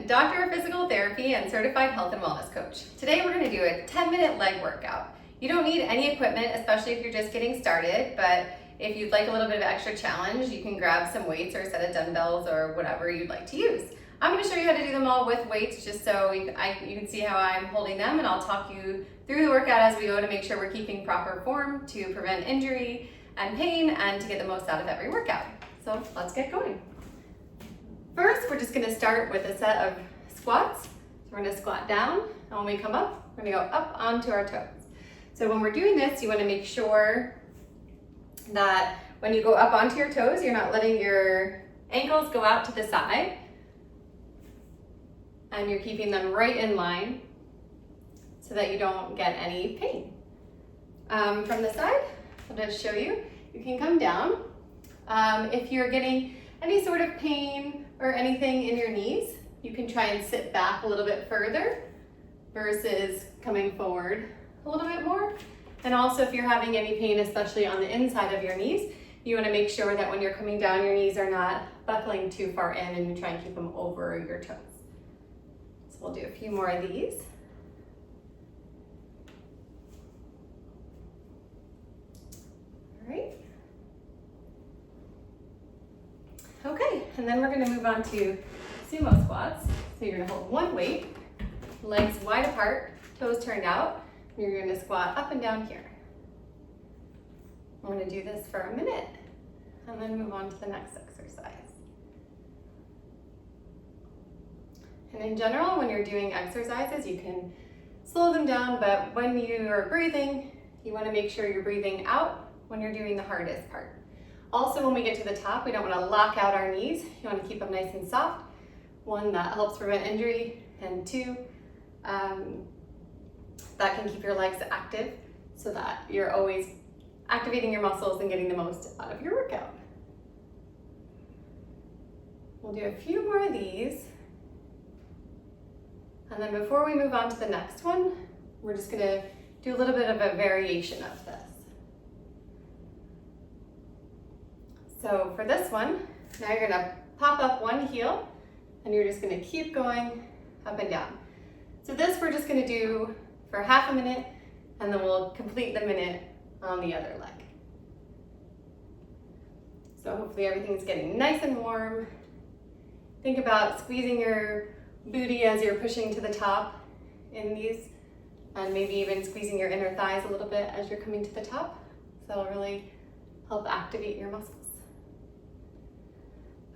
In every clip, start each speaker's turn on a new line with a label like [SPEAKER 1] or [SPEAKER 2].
[SPEAKER 1] Doctor of Physical Therapy and Certified Health and Wellness Coach. Today we're going to do a 10-minute leg workout. You don't need any equipment, especially if you're just getting started, but if you'd like a little bit of extra challenge, you can grab some weights or a set of dumbbells or whatever you'd like to use. I'm going to show you how to do them all with weights just so you can see how I'm holding them, and I'll talk you through the workout as we go to make sure we're keeping proper form to prevent injury and pain and to get the most out of every workout. So let's get going. First, we're just going to start with a set of squats. So we're going to squat down, and when we come up, we're going to go up onto our toes. So when we're doing this, you want to make sure that when you go up onto your toes, you're not letting your ankles go out to the side, and you're keeping them right in line so that you don't get any pain. From the side, I'll just show you. You can come down. If you're getting any sort of pain or anything in your knees, you can try and sit back a little bit further versus coming forward a little bit more. And also if you're having any pain, especially on the inside of your knees, you want to make sure that when you're coming down, your knees are not buckling too far in and you try and keep them over your toes. So we'll do a few more of these. All right. Okay, and then we're going to move on to sumo squats. So you're going to hold one weight, legs wide apart, toes turned out, and you're going to squat up and down here. I'm going to do this for a minute and then move on to the next exercise. And in general, when you're doing exercises, you can slow them down, but when you are breathing, you want to make sure you're breathing out when you're doing the hardest part. Also, when we get to the top, we don't want to lock out our knees. You want to keep them nice and soft. One, that helps prevent injury, and two, that can keep your legs active so that you're always activating your muscles and getting the most out of your workout. We'll do a few more of these. And then before we move on to the next one, we're just going to do a little bit of a variation of this. So for this one, now you're going to pop up one heel and you're just going to keep going up and down. So this we're just going to do for half a minute, and then we'll complete the minute on the other leg. So hopefully everything's getting nice and warm. Think about squeezing your booty as you're pushing to the top in these, and maybe even squeezing your inner thighs a little bit as you're coming to the top. So that'll really help activate your muscles.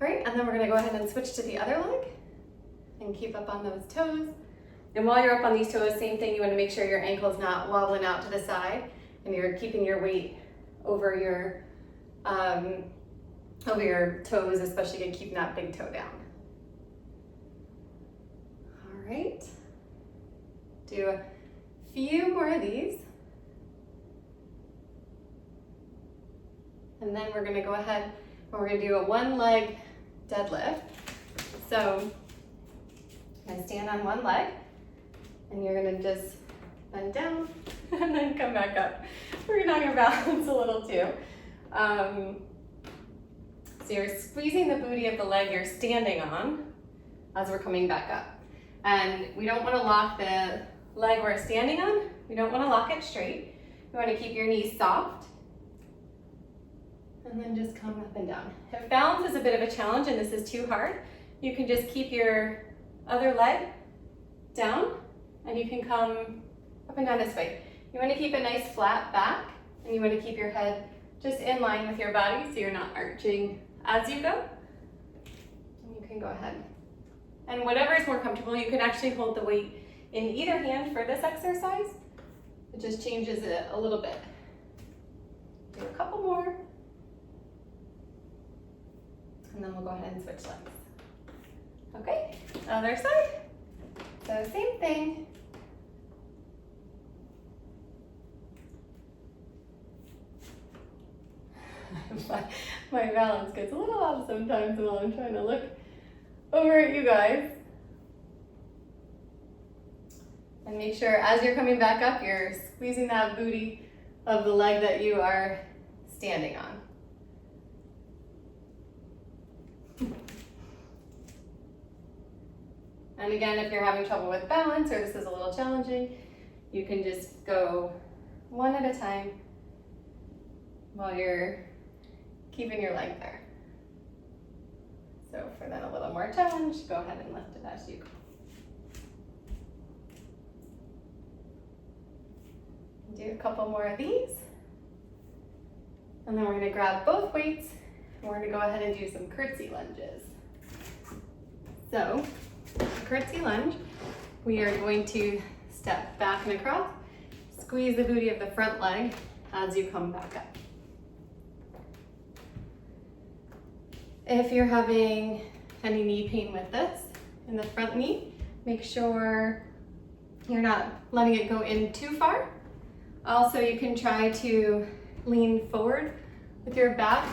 [SPEAKER 1] All right, and then we're gonna go ahead and switch to the other leg and keep up on those toes. And while you're up on these toes, same thing, you wanna make sure your ankle's not wobbling out to the side and you're keeping your weight over your toes, especially keeping that big toe down. All right, do a few more of these. And then we're gonna go ahead and we're gonna do a one leg deadlift. So I'm gonna stand on one leg and you're gonna just bend down and then come back up. We're not gonna balance a little too. So you're squeezing the booty of the leg you're standing on as we're coming back up. And we don't wanna lock the leg we're standing on. We don't wanna lock it straight. We wanna keep your knees soft. And then just come up and down. If balance is a bit of a challenge and this is too hard, you can just keep your other leg down and you can come up and down this way. You want to keep a nice flat back and you want to keep your head just in line with your body so you're not arching as you go. And you can go ahead. And whatever is more comfortable, you can actually hold the weight in either hand for this exercise. It just changes it a little bit. Do a couple more. And then we'll go ahead and switch legs. Okay, other side. So same thing. My balance gets a little off sometimes while I'm trying to look over at you guys. And make sure as you're coming back up, you're squeezing that booty of the leg that you are standing on. And again, if you're having trouble with balance or this is a little challenging, you can just go one at a time while you're keeping your leg there. So for then a little more challenge, go ahead and lift it as you go. Do a couple more of these. And then we're gonna grab both weights and we're gonna go ahead and do some curtsy lunges. So, curtsy lunge, we are going to step back and across, squeeze the booty of the front leg as you come back up. If you're having any knee pain with this in the front knee, make sure you're not letting it go in too far. Also, you can try to lean forward with your back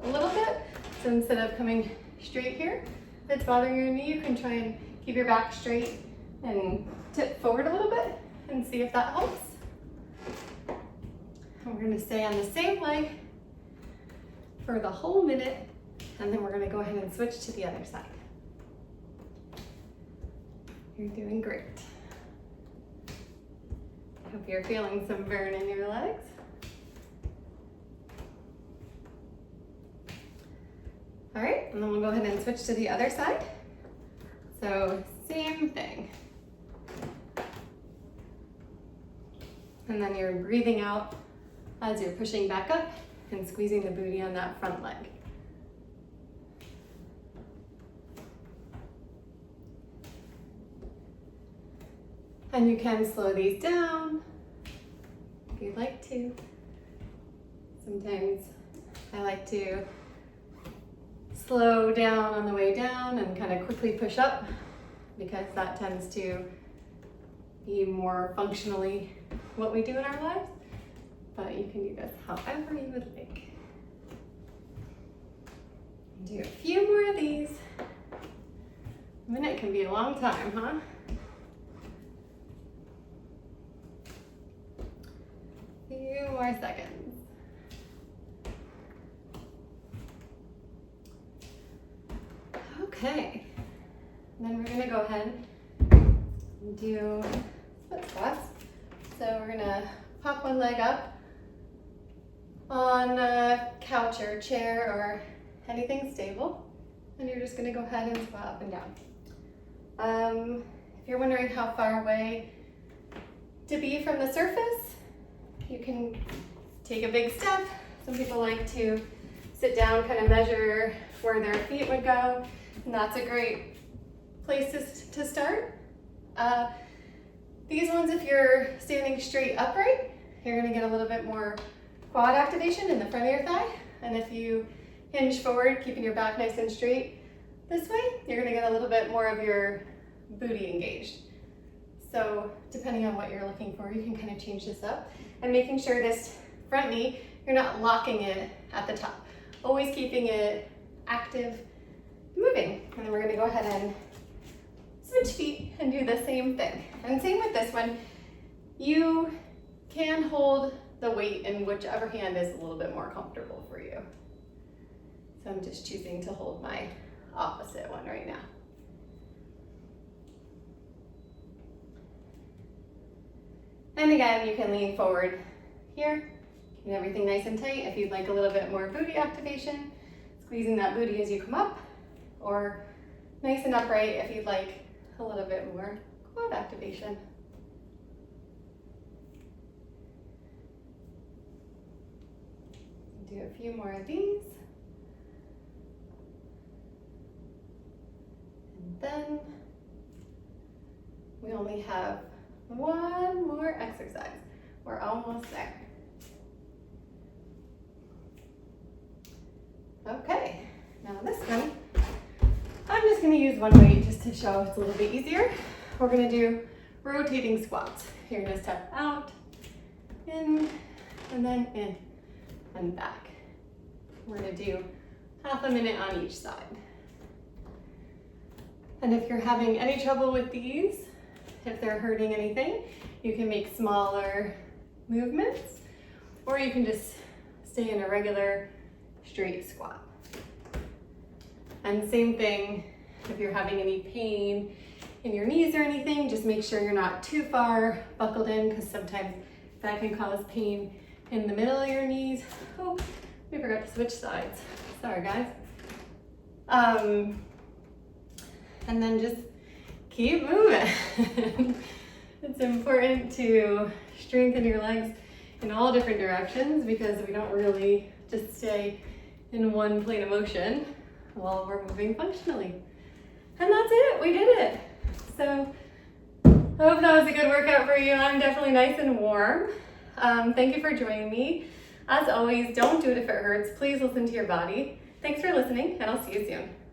[SPEAKER 1] a little bit. So instead of coming straight here, if it's bothering your knee, you can try and keep your back straight and tip forward a little bit and see if that helps. And we're gonna stay on the same leg for the whole minute, and then we're gonna go ahead and switch to the other side. You're doing great. Hope you're feeling some burn in your legs. All right, and then we'll go ahead and switch to the other side. So same thing. And then you're breathing out as you're pushing back up and squeezing the booty on that front leg. And you can slow these down if you'd like to. Sometimes I like to slow down on the way down and kind of quickly push up because that tends to be more functionally what we do in our lives. But you can do this however you would like. Do a few more of these. A minute can be a long time, huh? Few more seconds. Okay, then we're gonna go ahead and do split squats. So we're gonna pop one leg up on a couch or chair or anything stable, and you're just gonna go ahead and squat up and down. If you're wondering how far away to be from the surface, you can take a big step. Some people like to sit down, kind of measure where their feet would go, and that's a great place to start. These ones, if you're standing straight upright, you're gonna get a little bit more quad activation in the front of your thigh. And if you hinge forward, keeping your back nice and straight this way, you're gonna get a little bit more of your booty engaged. So depending on what you're looking for, you can kind of change this up. And making sure this front knee, you're not locking it at the top. Always keeping it active, moving. And then we're gonna go ahead and switch feet and do the same thing. And same with this one. You can hold the weight in whichever hand is a little bit more comfortable for you. So I'm just choosing to hold my opposite one right now. And again, you can lean forward here, keep everything nice and tight. If you'd like a little bit more booty activation, squeezing that booty as you come up, or nice and upright if you'd like a little bit more quad activation. Do a few more of these. And then we only have one more exercise. We're almost there. Okay, now this one, I'm just gonna use one weight just to show it's a little bit easier. We're gonna do rotating squats. You're gonna step out, in, and then in and back. We're gonna do half a minute on each side. And if you're having any trouble with these, if they're hurting anything, you can make smaller movements, or you can just stay in a regular straight squat. And same thing, if you're having any pain
[SPEAKER 2] in your knees or anything. Just make sure you're not too far buckled in, because sometimes that can cause pain in the middle of your knees. Oh, we forgot to switch sides. Sorry, guys. And then just keep moving. It's important to strengthen your legs in all different directions, because we don't really just stay in one plane of motion while we're moving functionally. And that's it, we did it. So I hope that was a good workout for you. I'm definitely nice and warm. Thank you for joining me. As always, don't do it if it hurts. Please listen to your body. Thanks for listening, and I'll see you soon.